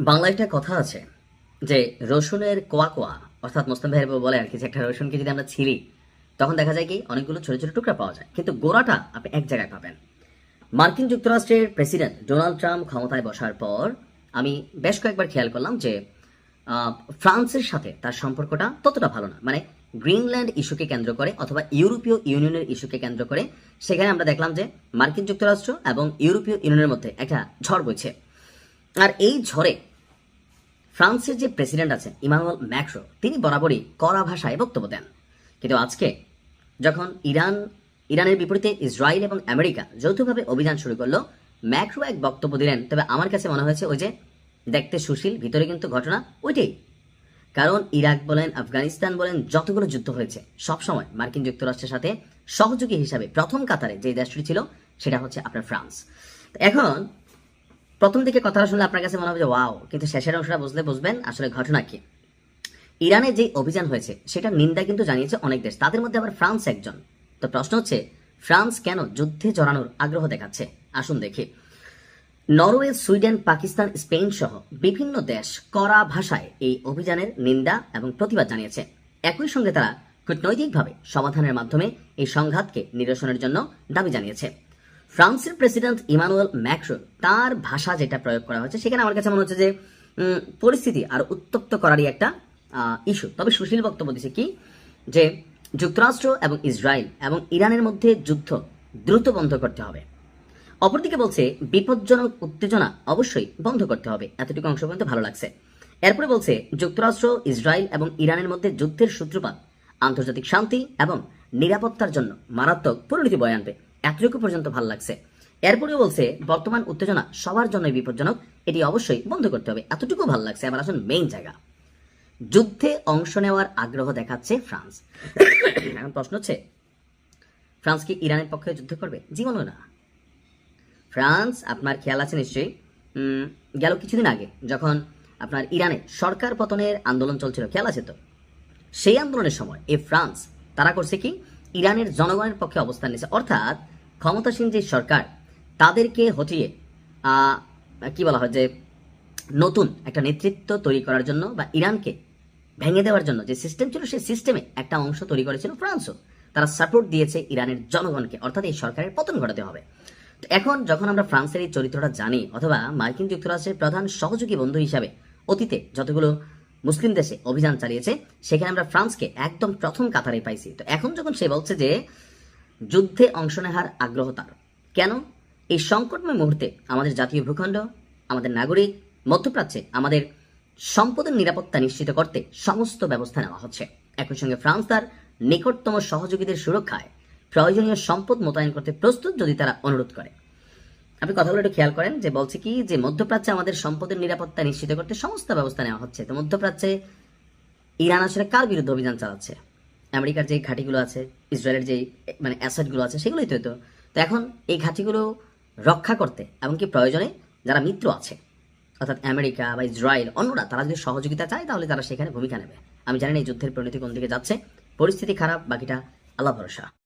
বাংলায় একটা কথা আছে যে রসুনের কোয়া কোয়া, অর্থাৎ মুসলিম ভাইয়ের বউ বলে আর কি যে একটা রসুনকে যদি আমরা ছিঁড়ি তখন দেখা যায় কি অনেকগুলো ছোট ছোট টুকরা পাওয়া যায়, কিন্তু গোড়াটা আপনি এক জায়গায় পাবেন। মার্কিন যুক্তরাষ্ট্রের প্রেসিডেন্ট ডোনাল্ড ট্রাম্প ক্ষমতায় বসার পর আমি বেশ কয়েকবার খেয়াল করলাম যে ফ্রান্সের সাথে তার সম্পর্কটা ততটা ভালো না। মানে গ্রিনল্যান্ড ইস্যুকে কেন্দ্র করে অথবা ইউরোপীয় ইউনিয়নের ইস্যুকে কেন্দ্র করে সেখানে আমরা দেখলাম যে মার্কিন যুক্তরাষ্ট্র এবং ইউরোপীয় ইউনিয়নের মধ্যে একটা ঝড় বইছে। আর এই ঝড়ে ফ্রান্সের যে প্রেসিডেন্ট আছে ইমানুয়েল ম্যাক্রো, তিনি বরাবরই কড়া ভাষায় বক্তব্য দেন। কিন্তু আজকে যখন ইরানের বিপরীতে ইসরায়েল এবং আমেরিকা যৌথভাবে অভিযান শুরু করলো, ম্যাক্রো এক বক্তব্য দিলেন। তবে আমার কাছে মনে হয়েছে ওই যে দেখতে সুশীল, ভিতরে কিন্তু ঘটনা ওইটাই। কারণ ইরাক বলেন, আফগানিস্তান বলেন, যতগুলো যুদ্ধ হয়েছে সবসময় মার্কিন যুক্তরাষ্ট্রের সাথে সহযোগী হিসাবে প্রথম কাতারে যে দেশটি ছিল সেটা হচ্ছে আপনার ফ্রান্স। এখন প্রথম দিকে কথাটা শুনলে আপনার কাছে মনে হবে যে ওয়াও, কিন্তু শেষের অংশটা বুঝলে বুঝবেন আসলে ঘটনা কি। ইরানে যে অভিযান হয়েছে সেটা নিন্দা কিন্তু জানিয়েছে অনেক দেশ, তাদের মধ্যে আবার ফ্রান্স একজন। তো প্রশ্ন হচ্ছে ফ্রান্স কেন যুদ্ধে জড়ানোর আগ্রহ দেখাচ্ছে? আসুন দেখি। নরওয়ে, সুইডেন, পাকিস্তান, স্পেন সহ বিভিন্ন দেশ কড়া ভাষায় এই অভিযানের নিন্দা এবং প্রতিবাদ জানিয়েছে। একই সঙ্গে তারা কূটনৈতিকভাবে সমাধানের মাধ্যমে এই সংঘাতকে নিরসনের জন্য দাবি জানিয়েছে। ফ্রান্সের প্রেসিডেন্ট ইমানুয়েল ম্যাক্রো, তার ভাষা যেটা প্রয়োগ করা হয়েছে সেখানে আমার কাছে মনে হচ্ছে যে পরিস্থিতি আর উত্তপ্ত করারই একটা ইস্যু। তবে সুশীল বক্তব্য দিচ্ছে কি যে যুক্তরাষ্ট্র এবং ইসরায়েল এবং ইরানের মধ্যে যুদ্ধ দ্রুত বন্ধ করতে হবে। অপরদিকে বলছে বিপজ্জনক উত্তেজনা অবশ্যই বন্ধ করতে হবে। এতটুকু অংশ পর্যন্ত ভালো লাগছে। এরপরে বলছে যুক্তরাষ্ট্র, ইসরায়েল এবং ইরানের মধ্যে যুদ্ধের সূত্রপাত আন্তর্জাতিক শান্তি এবং নিরাপত্তার জন্য মারাত্মক পরিণতি বয়ে আনবে। এতটুকু পর্যন্ত ভালো লাগছে। এরপরেও বলছে বর্তমান উত্তেজনা সবার জন্য বিপজ্জনক, এটি অবশ্যই বন্ধ করতে হবে। এতটুকু ভালো লাগছে। এবার আসুন মেইন জায়গা, যুদ্ধে অংশ নেওয়ার আগ্রহ দেখাচ্ছে ফ্রান্স। এখন প্রশ্ন হচ্ছে ফ্রান্স কি ইরানের পক্ষে যুদ্ধ করবে? জীবনও না। ফ্রান্স, আপনার খেয়াল আছে নিশ্চয়ই, গেল কিছুদিন আগে যখন আপনার ইরানে সরকার পতনের আন্দোলন চলছিল, খেয়াল আছে তো? সেই আন্দোলনের সময় এই ফ্রান্স তারা করছে কি ইরানের জনগণের পক্ষে অবস্থান নিয়েছে। অর্থাৎ ক্ষমতাসীন যে সরকার তাদেরকে হটিয়ে কি বলা হয় যে নতুন একটা নেতৃত্ব তৈরি করার জন্য বা ইরানকে ভেঙে দেওয়ার জন্য যে সিস্টেম ছিল সেই সিস্টেমে একটা অংশ তৈরি করেছিল ফ্রান্সও। তারা সাপোর্ট দিয়েছে ইরানের জনগণকে, অর্থাৎ এই সরকারের পতন ঘটাতে হবে। এখন যখন আমরা ফ্রান্সের এই চরিত্রটা জানি অথবা মার্কিন যুক্তরাষ্ট্রের প্রধান সহযোগী বন্ধু হিসাবে অতীতে যতগুলো মুসলিম দেশে অভিযান চালিয়েছে সেখানে আমরা ফ্রান্সকে একদম প্রথম কাতারে পাইছি। তো এখন যখন সে বলছে যে যুদ্ধে অংশ নেওয়ার আগ্রহ তার, কেন? এই সংকটময় মুহূর্তে আমাদের জাতীয় ভূখণ্ড, আমাদের নাগরিক, মধ্যপ্রাচ্যে আমাদের সম্পদের নিরাপত্তা নিশ্চিত করতে সমস্ত ব্যবস্থা নেওয়া হচ্ছে। একই সঙ্গে ফ্রান্স তার নিকটতম সহযোগীদের সুরক্ষায় প্রয়োজনীয় সম্পদ মোতায়েন করতে প্রস্তুত যদি তারা অনুরোধ করে। আপনি কথাগুলো একটু খেয়াল করেন যে বলছে কি যে মধ্যপ্রাচ্যে আমাদের সম্পদের নিরাপত্তা নিশ্চিত করতে সমস্ত ব্যবস্থা নেওয়া হচ্ছে। তো মধ্যপ্রাচ্যে ইরান আসলে কার বিরুদ্ধে অভিযান চালাচ্ছে? আমেরিকার যে ঘাঁটিগুলো আছে, ইসরায়েলের যে মানে অ্যাসেটগুলো আছে সেগুলোই তো। তো এখন এই ঘাঁটিগুলো রক্ষা করতে এমনকি প্রয়োজনে যারা মিত্র আছে অর্থাৎ আমেরিকা বা ইসরায়েল অন্যরা, তারা যদি সহযোগিতা চায় তাহলে তারা সেখানে ভূমিকা নেবে। আমি জানি না এই যুদ্ধের পরিণতি কোন দিকে যাচ্ছে, পরিস্থিতি খারাপ, বাকিটা আল্লাহ ভরসা।